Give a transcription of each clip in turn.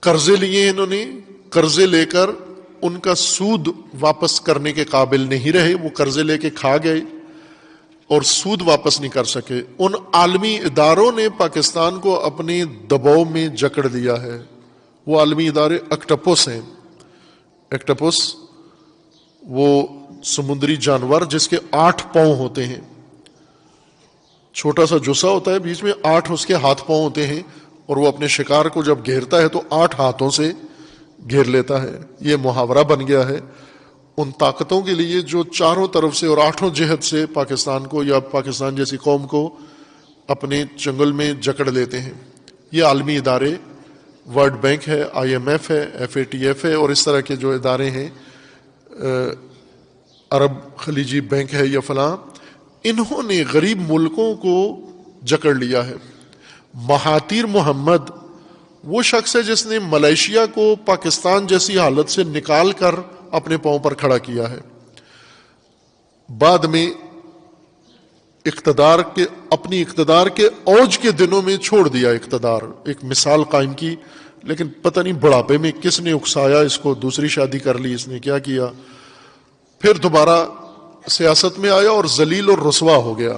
قرضے لیے انہوں نے، قرضے لے کر ان کا سود واپس کرنے کے قابل نہیں رہے، وہ قرضے لے کے کھا گئے اور سود واپس نہیں کر سکے۔ ان عالمی اداروں نے پاکستان کو اپنے دباؤ میں جکڑ دیا ہے۔ وہ عالمی ادارے اکٹوپس ہیں۔ اکٹوپس وہ سمندری جانور جس کے 8 پاؤں ہوتے ہیں، چھوٹا سا جسا ہوتا ہے، بیچ میں 8 اس کے ہاتھ پاؤں ہوتے ہیں، اور وہ اپنے شکار کو جب گھیرتا ہے تو 8 ہاتھوں سے گھیر لیتا ہے۔ یہ محاورہ بن گیا ہے ان طاقتوں کے لیے جو چاروں طرف سے اور 8 جہت سے پاکستان کو یا پاکستان جیسی قوم کو اپنے چنگل میں جکڑ لیتے ہیں۔ یہ عالمی ادارے، ورلڈ بینک ہے، IMF ہے، FATF ہے، اور اس طرح کے جو ادارے ہیں، عرب خلیجی بینک ہے یا فلاں، انہوں نے غریب ملکوں کو جکڑ لیا ہے۔ مہاتیر محمد وہ شخص ہے جس نے ملائیشیا کو پاکستان جیسی حالت سے نکال کر اپنے پاؤں پر کھڑا کیا ہے۔ بعد میں اپنی اقتدار کے اوج کے دنوں میں چھوڑ دیا اقتدار، ایک مثال قائم کی، لیکن پتہ نہیں بڑھاپے میں کس نے اکسایا اس کو، دوسری شادی کر لی اس نے، کیا کیا، پھر دوبارہ سیاست میں آیا اور ذلیل اور رسوا ہو گیا۔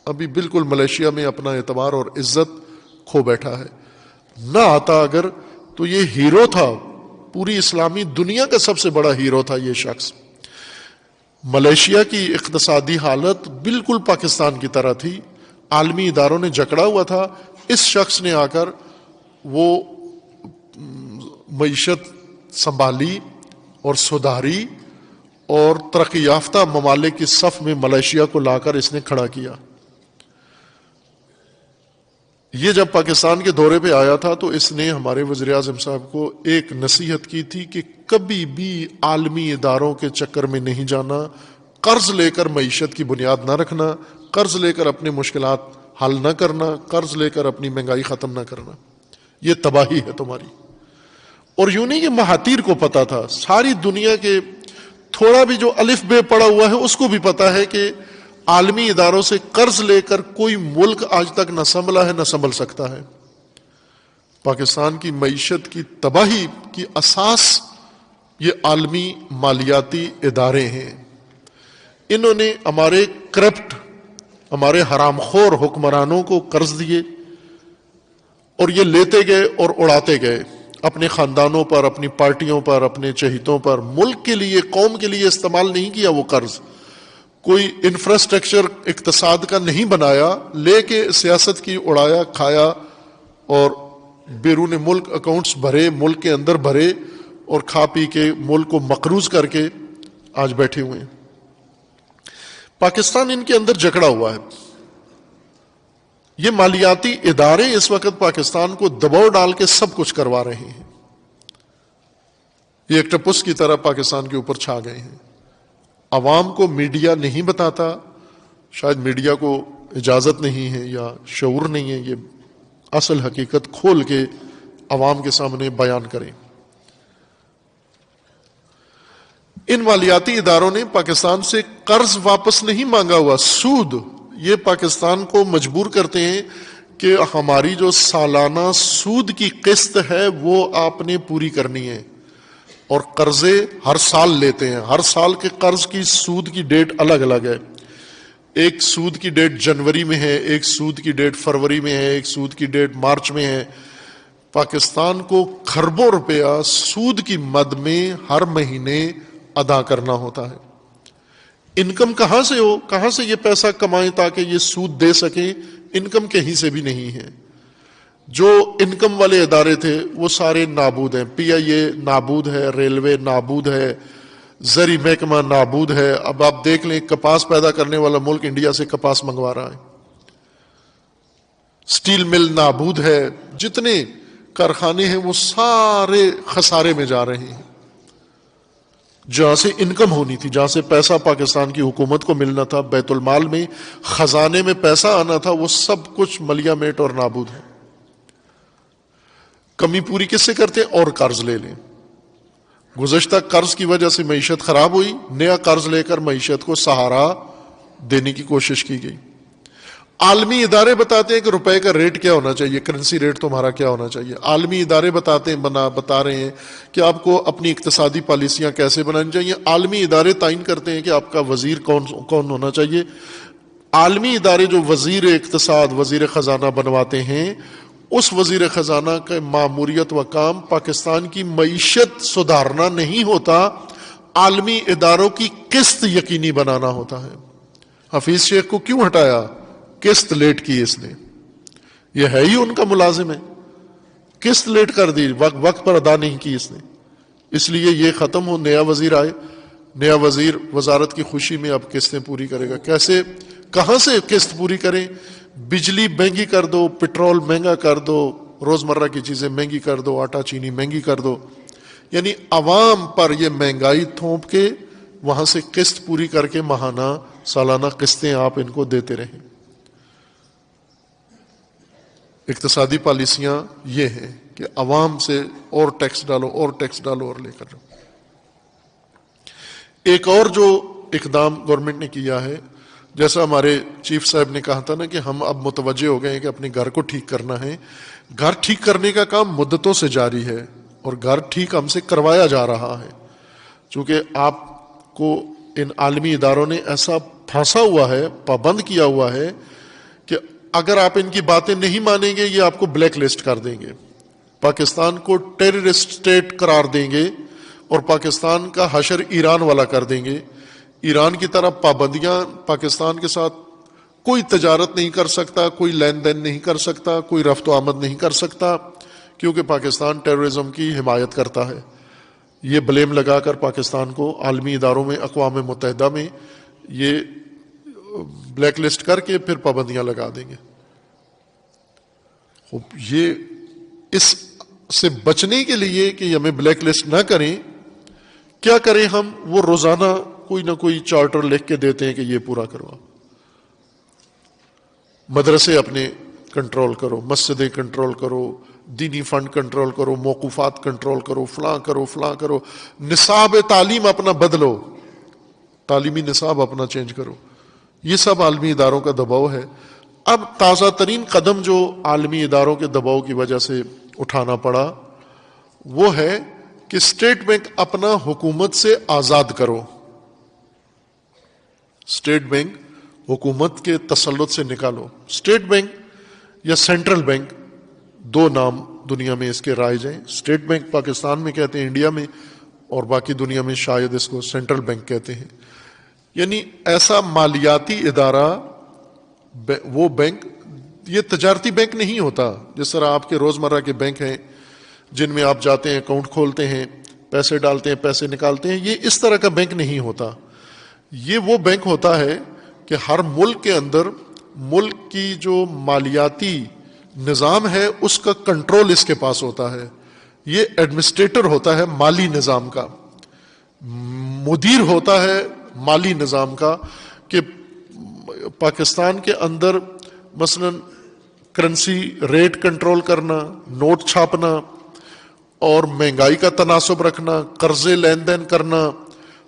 ابھی بالکل ملائیشیا میں اپنا اعتبار اور عزت کھو بیٹھا ہے۔ نہ آتا اگر تو یہ ہیرو تھا، پوری اسلامی دنیا کا سب سے بڑا ہیرو تھا یہ شخص۔ ملائیشیا کی اقتصادی حالت بالکل پاکستان کی طرح تھی، عالمی اداروں نے جکڑا ہوا تھا، اس شخص نے آ کر وہ معیشت سنبھالی اور سدھاری اور ترقی یافتہ ممالک کی صف میں ملائیشیا کو لا کر اس نے کھڑا کیا۔ یہ جب پاکستان کے دورے پہ آیا تھا تو اس نے ہمارے وزیر اعظم صاحب کو ایک نصیحت کی تھی کہ کبھی بھی عالمی اداروں کے چکر میں نہیں جانا، قرض لے کر معیشت کی بنیاد نہ رکھنا، قرض لے کر اپنے مشکلات حل نہ کرنا، قرض لے کر اپنی مہنگائی ختم نہ کرنا، یہ تباہی ہے تمہاری۔ اور یوں نہیں کہ مہاتیر کو پتا تھا، ساری دنیا کے تھوڑا بھی جو الف بے پڑا ہوا ہے اس کو بھی پتا ہے کہ عالمی اداروں سے قرض لے کر کوئی ملک آج تک نہ سنبھلا ہے نہ سنبھل سکتا ہے۔ پاکستان کی معیشت کی تباہی کی اساس یہ عالمی مالیاتی ادارے ہیں۔ انہوں نے ہمارے کرپٹ، ہمارے حرام خور حکمرانوں کو قرض دیے اور یہ لیتے گئے اور اڑاتے گئے اپنے خاندانوں پر، اپنی پارٹیوں پر، اپنے چہیتوں پر۔ ملک کے لیے، قوم کے لیے استعمال نہیں کیا وہ قرض، کوئی انفراسٹرکچر اقتصاد کا نہیں بنایا، لے کے سیاست کی اڑایا، کھایا اور بیرون ملک اکاؤنٹس بھرے، ملک کے اندر بھرے اور کھا پی کے ملک کو مقروض کر کے آج بیٹھے ہوئے ہیں۔ پاکستان ان کے اندر جکڑا ہوا ہے۔ یہ مالیاتی ادارے اس وقت پاکستان کو دباؤ ڈال کے سب کچھ کروا رہے ہیں۔ یہ اکٹوپس کی طرح پاکستان کے اوپر چھا گئے ہیں۔ عوام کو میڈیا نہیں بتاتا، شاید میڈیا کو اجازت نہیں ہے یا شعور نہیں ہے، یہ اصل حقیقت کھول کے عوام کے سامنے بیان کریں۔ ان مالیاتی اداروں نے پاکستان سے قرض واپس نہیں مانگا ہوا، سود، یہ پاکستان کو مجبور کرتے ہیں کہ ہماری جو سالانہ سود کی قسط ہے وہ آپ نے پوری کرنی ہے، اور قرضے ہر سال لیتے ہیں۔ ہر سال کے قرض کی سود کی ڈیٹ الگ الگ ہے، ایک سود کی ڈیٹ جنوری میں ہے، ایک سود کی ڈیٹ فروری میں ہے، ایک سود کی ڈیٹ مارچ میں ہے۔ پاکستان کو کھربوں روپیہ سود کی مد میں ہر مہینے ادا کرنا ہوتا ہے۔ انکم کہاں سے ہو، کہاں سے یہ پیسہ کمائیں تاکہ یہ سود دے سکیں؟ انکم کہیں سے بھی نہیں ہے۔ جو انکم والے ادارے تھے وہ سارے نابود ہیں، PIA نابود ہے، ریلوے نابود ہے، زرعی محکمہ نابود ہے۔ اب آپ دیکھ لیں، کپاس پیدا کرنے والا ملک انڈیا سے کپاس منگوا رہا ہے، سٹیل مل نابود ہے، جتنے کارخانے ہیں وہ سارے خسارے میں جا رہے ہیں۔ جہاں سے انکم ہونی تھی، جہاں سے پیسہ پاکستان کی حکومت کو ملنا تھا، بیت المال میں، خزانے میں پیسہ آنا تھا، وہ سب کچھ ملیا میٹ اور نابود ہے۔ کمی پوری کس سے کرتے؟ اور قرض لے لیں۔ گزشتہ قرض کی وجہ سے معیشت خراب ہوئی، نیا قرض لے کر معیشت کو سہارا دینے کی کوشش کی گئی۔ عالمی ادارے بتاتے ہیں کہ روپے کا ریٹ کیا ہونا چاہیے، کرنسی ریٹ تمہارا کیا ہونا چاہیے. عالمی ادارے بتا رہے ہیں کہ آپ کو اپنی اقتصادی پالیسیاں کیسے بنانی چاہیے. عالمی ادارے تعین کرتے ہیں کہ آپ کا وزیر کون ہونا چاہیے. عالمی ادارے جو وزیر اقتصاد، وزیر خزانہ بنواتے ہیں، اس وزیر خزانہ کا ماموریت و کام پاکستان کی معیشت سدھارنا نہیں ہوتا، عالمی اداروں کی قسط یقینی بنانا ہوتا ہے. حفیظ شیخ کو کیوں ہٹایا؟ قسط لیٹ کی اس نے. یہ ہے ہی ان کا ملازم ہے، قسط لیٹ کر دی، وقت پر ادا نہیں کی اس نے. اس لیے یہ ختم ہو، نیا وزیر آئے، نیا وزیر وزارت کی خوشی میں اب قسطیں پوری کرے گا. کیسے، کہاں سے قسط پوری کریں؟ بجلی مہنگی کر دو، پٹرول مہنگا کر دو، روزمرہ کی چیزیں مہنگی کر دو، آٹا چینی مہنگی کر دو. یعنی عوام پر یہ مہنگائی تھوپ کے وہاں سے قسط پوری کر کے ماہانہ سالانہ قسطیں آپ ان کو دیتے رہیں. اقتصادی پالیسیاں یہ ہیں کہ عوام سے اور ٹیکس ڈالو اور ٹیکس ڈالو اور لے کر جاؤ. ایک اور جو اقدام گورنمنٹ نے کیا ہے، جیسا ہمارے چیف صاحب نے کہا تھا نا کہ ہم اب متوجہ ہو گئے ہیں کہ اپنے گھر کو ٹھیک کرنا ہے. گھر ٹھیک کرنے کا کام مدتوں سے جاری ہے اور گھر ٹھیک ہم سے کروایا جا رہا ہے. چونکہ آپ کو ان عالمی اداروں نے ایسا پھانسا ہوا ہے، پابند کیا ہوا ہے کہ اگر آپ ان کی باتیں نہیں مانیں گے یہ آپ کو بلیک لسٹ کر دیں گے، پاکستان کو ٹیررسٹ اسٹیٹ قرار دیں گے اور پاکستان کا حشر ایران والا کر دیں گے. ایران کی طرح پابندیاں، پاکستان کے ساتھ کوئی تجارت نہیں کر سکتا، کوئی لین دین نہیں کر سکتا، کوئی رفت و آمد نہیں کر سکتا، کیونکہ پاکستان ٹیررزم کی حمایت کرتا ہے. یہ بلیم لگا کر پاکستان کو عالمی اداروں میں، اقوام متحدہ میں یہ بلیک لسٹ کر کے پھر پابندیاں لگا دیں گے. یہ اس سے بچنے کے لیے کہ ہمیں بلیک لسٹ نہ کریں، کیا کریں ہم؟ وہ روزانہ کوئی نہ کوئی چارٹر لکھ کے دیتے ہیں کہ یہ پورا کروا. مدرسے اپنے کنٹرول کرو، مسجدیں کنٹرول کرو، دینی فنڈ کنٹرول کرو، موقوفات کنٹرول کرو، فلاں کرو فلاں کرو، نصاب تعلیم اپنا بدلو، تعلیمی نصاب اپنا چینج کرو. یہ سب عالمی اداروں کا دباؤ ہے. اب تازہ ترین قدم جو عالمی اداروں کے دباؤ کی وجہ سے اٹھانا پڑا وہ ہے کہ اسٹیٹ بینک اپنا حکومت سے آزاد کرو. اسٹیٹ بینک حکومت کے تسلط سے نکالو. اسٹیٹ بینک یا سینٹرل بینک، دو نام دنیا میں اس کے رائج ہیں. اسٹیٹ بینک پاکستان میں کہتے ہیں، انڈیا میں، اور باقی دنیا میں شاید اس کو سینٹرل بینک کہتے ہیں. یعنی ایسا مالیاتی ادارہ، وہ بینک، یہ تجارتی بینک نہیں ہوتا جس طرح آپ کے روزمرہ کے بینک ہیں جن میں آپ جاتے ہیں، اکاؤنٹ کھولتے ہیں، پیسے ڈالتے ہیں، پیسے نکالتے ہیں. یہ اس طرح کا بینک نہیں ہوتا. یہ وہ بینک ہوتا ہے کہ ہر ملک کے اندر ملک کی جو مالیاتی نظام ہے اس کا کنٹرول اس کے پاس ہوتا ہے. یہ ایڈمنسٹریٹر ہوتا ہے مالی نظام کا، مدیر ہوتا ہے مالی نظام کا. کہ پاکستان کے اندر مثلا کرنسی ریٹ کنٹرول کرنا، نوٹ چھاپنا اور مہنگائی کا تناسب رکھنا، قرضے لین دین کرنا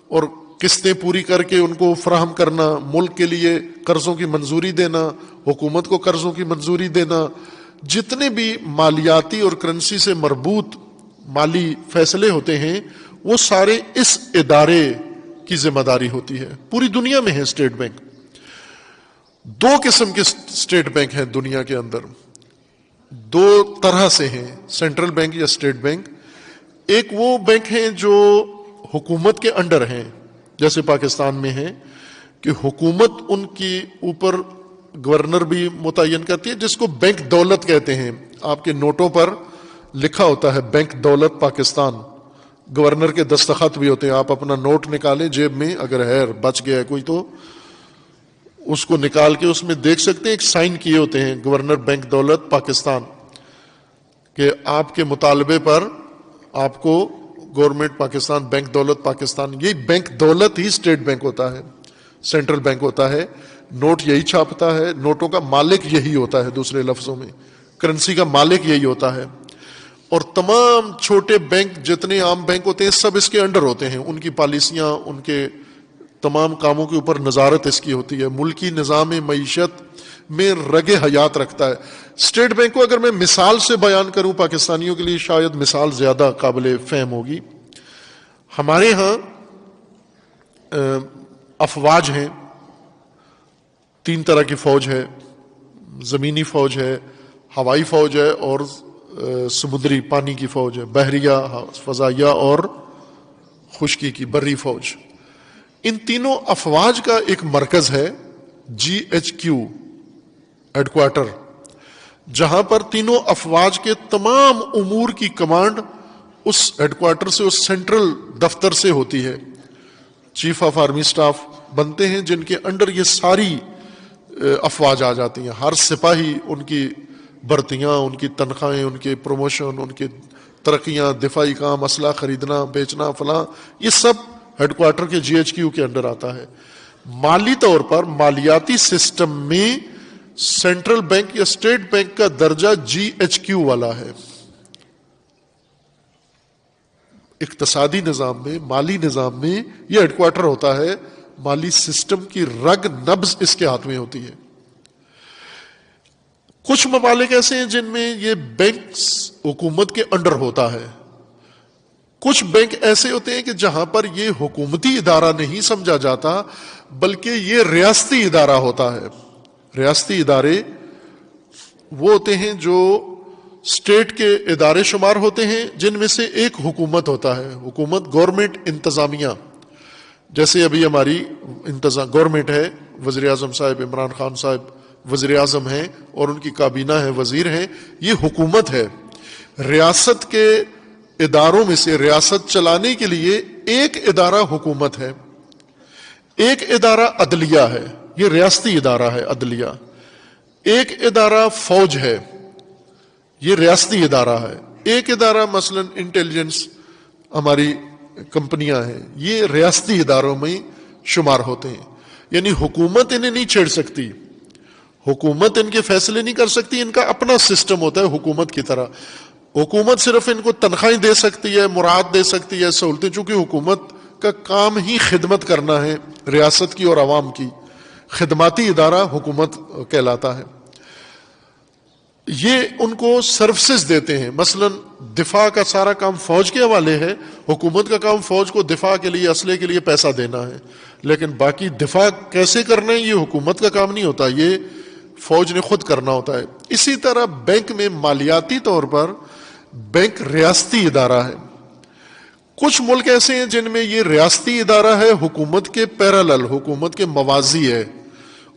اور قسطیں پوری کر کے ان کو فراہم کرنا، ملک کے لیے قرضوں کی منظوری دینا، حکومت کو قرضوں کی منظوری دینا، جتنے بھی مالیاتی اور کرنسی سے مربوط مالی فیصلے ہوتے ہیں وہ سارے اس ادارے کی ذمہ داری ہوتی ہے. پوری دنیا میں ہے اسٹیٹ بینک. دو قسم کے اسٹیٹ بینک ہیں دنیا کے اندر، دو طرح سے ہیں، سینٹرل بینک یا اسٹیٹ بینک. ایک وہ بینک ہیں جو حکومت کے انڈر ہیں، جیسے پاکستان میں ہے کہ حکومت ان کی اوپر گورنر بھی متعین کرتی ہے، جس کو بینک دولت کہتے ہیں. آپ کے نوٹوں پر لکھا ہوتا ہے بینک دولت پاکستان، گورنر کے دستخط بھی ہوتے ہیں. آپ اپنا نوٹ نکالیں جیب میں، اگر ہے بچ گیا ہے کوئی تو اس کو نکال کے اس میں دیکھ سکتے ہیں، ایک سائن کیے ہوتے ہیں گورنر بینک دولت پاکستان، کہ آپ کے مطالبے پر آپ کو گورنمنٹ پاکستان بینک دولت پاکستان. یہ بینک دولت ہی اسٹیٹ بینک ہوتا ہے، سینٹرل بینک ہوتا ہے. نوٹ یہی چھاپتا ہے، نوٹوں کا مالک یہی ہوتا ہے، دوسرے لفظوں میں کرنسی کا مالک یہی ہوتا ہے. اور تمام چھوٹے بینک جتنے عام بینک ہوتے ہیں سب اس کے انڈر ہوتے ہیں. ان کی پالیسیاں، ان کے تمام کاموں کے اوپر نظارت اس کی ہوتی ہے. ملکی نظام معیشت میں رگ حیات رکھتا ہے. اسٹیٹ بینک کو اگر میں مثال سے بیان کروں پاکستانیوں کے لیے شاید مثال زیادہ قابل فہم ہوگی. ہمارے ہاں افواج ہیں، 3 طرح کی فوج ہے، زمینی فوج ہے، ہوائی فوج ہے اور سمندری پانی کی فوج ہے، بحریہ، فضائیہ اور خشکی کی بری فوج. ان تینوں افواج کا ایک مرکز ہے GHQ ہیڈ کوارٹر، جہاں پر تینوں افواج کے تمام امور کی کمانڈ اس ہیڈ کوارٹر سے، اس سینٹرل دفتر سے ہوتی ہے. چیف آف آرمی سٹاف بنتے ہیں جن کے انڈر یہ ساری افواج آ جاتی ہیں. ہر سپاہی، ان کی بھرتیاں، ان کی تنخواہیں، ان کے پروموشن، ان کی ترقیاں، دفاعی کام، اسلحہ خریدنا، بیچنا، فلاں، یہ سب ہیڈ کوارٹر کے GHQ کے انڈر آتا ہے. مالی طور پر مالیاتی سسٹم میں سینٹرل بینک یا اسٹیٹ بینک کا درجہ GHQ والا ہے. اقتصادی نظام میں، مالی نظام میں یہ ہیڈ کوارٹر ہوتا ہے. مالی سسٹم کی رگ نبض اس کے ہاتھ میں ہوتی ہے. کچھ ممالک ایسے ہیں جن میں یہ بینک حکومت کے انڈر ہوتا ہے. کچھ بینک ایسے ہوتے ہیں کہ جہاں پر یہ حکومتی ادارہ نہیں سمجھا جاتا بلکہ یہ ریاستی ادارہ ہوتا ہے. ریاستی ادارے وہ ہوتے ہیں جو اسٹیٹ کے ادارے شمار ہوتے ہیں، جن میں سے ایک حکومت ہوتا ہے. حکومت، گورنمنٹ، انتظامیہ. جیسے ابھی ہماری گورنمنٹ ہے، وزیر اعظم صاحب عمران خان صاحب وزیر اعظم ہیں اور ان کی کابینہ ہے، وزیر ہیں، یہ حکومت ہے. ریاست کے اداروں میں سے ریاست چلانے کے لیے ایک ادارہ حکومت ہے، ایک ادارہ عدلیہ ہے، یہ ریاستی ادارہ ہے عدلیہ. ایک ادارہ فوج ہے، یہ ریاستی ادارہ ہے. ایک ادارہ مثلا انٹیلیجنس، ہماری کمپنیاں ہیں، یہ ریاستی اداروں میں شمار ہوتے ہیں. یعنی حکومت انہیں نہیں چھیڑ سکتی، حکومت ان کے فیصلے نہیں کر سکتی، ان کا اپنا سسٹم ہوتا ہے حکومت کی طرح. حکومت صرف ان کو تنخواہیں دے سکتی ہے، مراد دے سکتی ہے، سہولتیں، چونکہ حکومت کا کام ہی خدمت کرنا ہے ریاست کی اور عوام کی. خدماتی ادارہ حکومت کہلاتا ہے. یہ ان کو سروسز دیتے ہیں. مثلا دفاع کا سارا کام فوج کے حوالے ہے، حکومت کا کام فوج کو دفاع کے لیے، اسلحے کے لیے پیسہ دینا ہے، لیکن باقی دفاع کیسے کرنا ہے یہ حکومت کا کام نہیں ہوتا، یہ فوج نے خود کرنا ہوتا ہے. اسی طرح بینک میں مالیاتی طور پر بینک ریاستی ادارہ ہے. کچھ ملک ایسے ہیں جن میں یہ ریاستی ادارہ ہے، حکومت کے پیرالل، حکومت کے موازی ہے.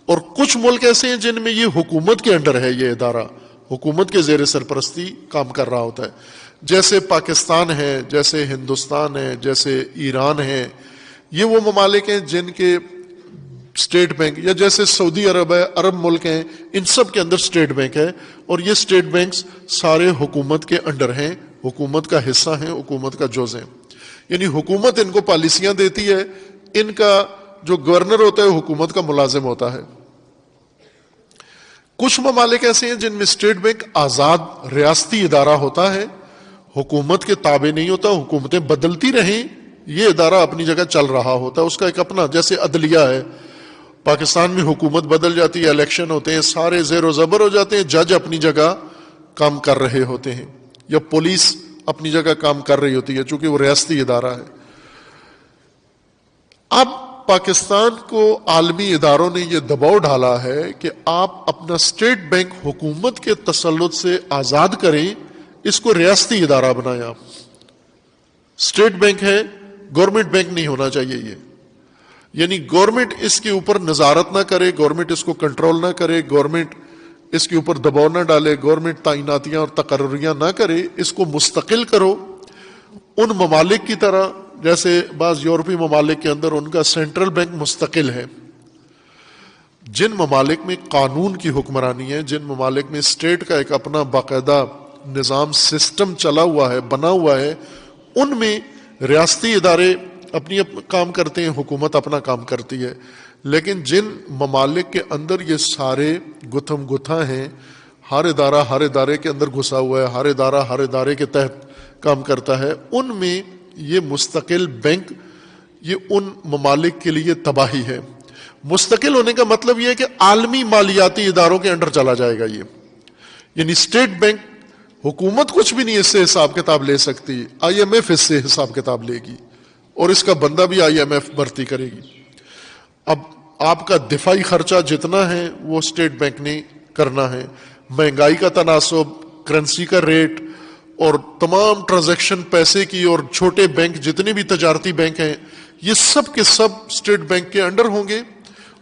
اور کچھ ملک ایسے ہیں جن میں یہ حکومت کے انڈر ہے، یہ ادارہ حکومت کے زیر سرپرستی کام کر رہا ہوتا ہے. جیسے پاکستان ہے، جیسے ہندوستان ہے، جیسے ایران ہے، یہ وہ ممالک ہیں جن کے اسٹیٹ بینک، یا جیسے سعودی عرب ہے، عرب ملک ہیں، ان سب کے اندر اسٹیٹ بینک ہے. اور یہ اسٹیٹ بینکس سارے حکومت کے انڈر ہیں، حکومت کا حصہ ہیں، حکومت کا جز ہیں. یعنی حکومت ان کو پالیسیاں دیتی ہے، ان کا جو گورنر ہوتا ہے حکومت کا ملازم ہوتا ہے. کچھ ممالک ایسے ہیں جن میں اسٹیٹ بینک آزاد ریاستی ادارہ ہوتا ہے، حکومت کے تابع نہیں ہوتا، حکومتیں بدلتی رہیں، یہ ادارہ اپنی جگہ چل رہا ہوتا ہے، اس کا ایک اپنا، جیسے عدلیہ ہے. پاکستان میں حکومت بدل جاتی ہے، الیکشن ہوتے ہیں، سارے زیر و زبر ہو جاتے ہیں، جج اپنی جگہ کام کر رہے ہوتے ہیں، یا پولیس اپنی جگہ کام کر رہی ہوتی ہے، چونکہ وہ ریاستی ادارہ ہے. اب پاکستان کو عالمی اداروں نے یہ دباؤ ڈالا ہے کہ آپ اپنا اسٹیٹ بینک حکومت کے تسلط سے آزاد کریں، اس کو ریاستی ادارہ بنایا. اسٹیٹ بینک ہے، گورنمنٹ بینک نہیں ہونا چاہیے یہ. یعنی گورنمنٹ اس کے اوپر نظارت نہ کرے، گورنمنٹ اس کو کنٹرول نہ کرے، گورنمنٹ اس کے اوپر دباؤ نہ ڈالے، گورنمنٹ تعیناتیاں اور تقرریاں نہ کرے، اس کو مستقل کرو. ان ممالک کی طرح جیسے بعض یورپی ممالک کے اندر ان کا سینٹرل بینک مستقل ہے. جن ممالک میں قانون کی حکمرانی ہے، جن ممالک میں اسٹیٹ کا ایک اپنا باقاعدہ نظام سسٹم چلا ہوا ہے، بنا ہوا ہے، ان میں ریاستی ادارے اپنی کام کرتے ہیں، حکومت اپنا کام کرتی ہے. لیکن جن ممالک کے اندر یہ سارے گتھم گتھا ہیں، ہر ادارے کے اندر گھسا ہوا ہے، ہر ادارے کے تحت کام کرتا ہے، ان میں یہ مستقل بینک یہ ان ممالک کے لیے تباہی ہے. مستقل ہونے کا مطلب یہ ہے کہ عالمی مالیاتی اداروں کے انڈر چلا جائے گا یہ، یعنی اسٹیٹ بینک، حکومت کچھ بھی نہیں اس سے حساب کتاب لے سکتی، آئی ایم ایف اس سے حساب کتاب لے گی اور اس کا بندہ بھی آئی ایم ایف بھرتی کرے گی۔ اب آپ کا دفاعی خرچہ جتنا ہے وہ اسٹیٹ بینک نے کرنا ہے، مہنگائی کا تناسب، کرنسی کا ریٹ اور تمام ٹرانزیکشن پیسے کی، اور چھوٹے بینک جتنے بھی تجارتی بینک ہیں یہ سب کے سب اسٹیٹ بینک کے انڈر ہوں گے،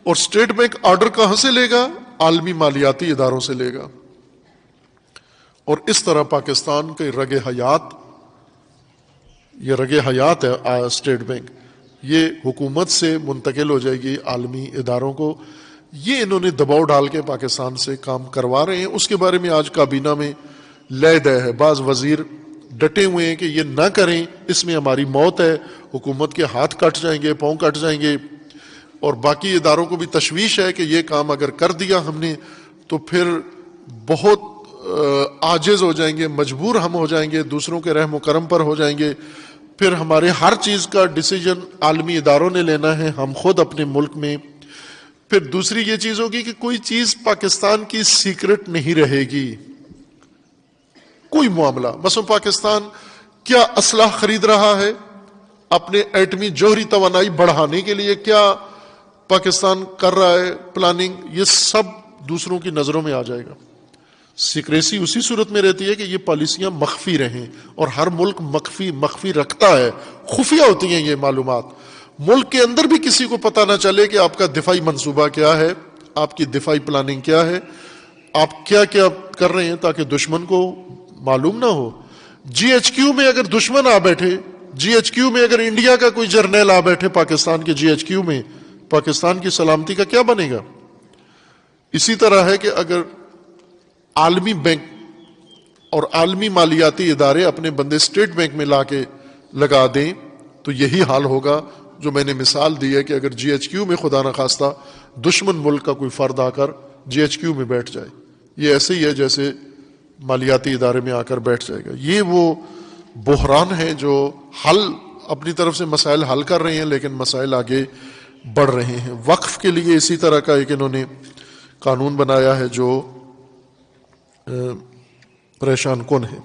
اور اسٹیٹ بینک آرڈر کہاں سے لے گا؟ عالمی مالیاتی اداروں سے لے گا۔ اور اس طرح پاکستان کے رگ حیات، یہ رگ حیات ہے اسٹیٹ بینک، یہ حکومت سے منتقل ہو جائے گی عالمی اداروں کو۔ یہ انہوں نے دباؤ ڈال کے پاکستان سے کام کروا رہے ہیں، اس کے بارے میں آج کابینہ میں لے دے ہے، بعض وزیر ڈٹے ہوئے ہیں کہ یہ نہ کریں، اس میں ہماری موت ہے، حکومت کے ہاتھ کٹ جائیں گے، پاؤں کٹ جائیں گے، اور باقی اداروں کو بھی تشویش ہے کہ یہ کام اگر کر دیا ہم نے تو پھر بہت عاجز ہو جائیں گے، مجبور ہم ہو جائیں گے، دوسروں کے رحم و کرم پر ہو جائیں گے، پھر ہمارے ہر چیز کا ڈیسیجن عالمی اداروں نے لینا ہے، ہم خود اپنے ملک میں۔ پھر دوسری یہ چیز ہوگی کہ کوئی چیز پاکستان کی سیکرٹ نہیں رہے گی، کوئی معاملہ، مثلا پاکستان کیا اسلحہ خرید رہا ہے اپنے ایٹمی جوہری توانائی بڑھانے کے لیے، کیا پاکستان کر رہا ہے پلاننگ، یہ سب دوسروں کی نظروں میں آ جائے گا۔ سیکریسی اسی صورت میں رہتی ہے کہ یہ پالیسیاں مخفی رہیں، اور ہر ملک مخفی رکھتا ہے، خفیہ ہوتی ہیں یہ معلومات، ملک کے اندر بھی کسی کو پتہ نہ چلے کہ آپ کا دفاعی منصوبہ کیا ہے، آپ کی دفاعی پلاننگ کیا ہے، آپ کیا کیا کر رہے ہیں، تاکہ دشمن کو معلوم نہ ہو۔ جی ایچ کیو میں اگر دشمن آ بیٹھے، جی ایچ کیو میں اگر انڈیا کا کوئی جرنیل آ بیٹھے پاکستان کے جی ایچ کیو میں، پاکستان کی سلامتی کا کیا بنے گا؟ اسی طرح ہے کہ اگر عالمی بینک اور عالمی مالیاتی ادارے اپنے بندے اسٹیٹ بینک میں لا کے لگا دیں تو یہی حال ہوگا جو میں نے مثال دی ہے کہ اگر جی ایچ کیو میں خدا نخواستہ دشمن ملک کا کوئی فرد آ کر جی ایچ کیو میں بیٹھ جائے، یہ ایسے ہی ہے جیسے مالیاتی ادارے میں آ کر بیٹھ جائے گا۔ یہ وہ بحران ہے جو حل اپنی طرف سے مسائل حل کر رہے ہیں، لیکن مسائل آگے بڑھ رہے ہیں۔ وقف کے لیے اسی طرح کا ایک انہوں نے قانون بنایا ہے جو پریشان کن ہے۔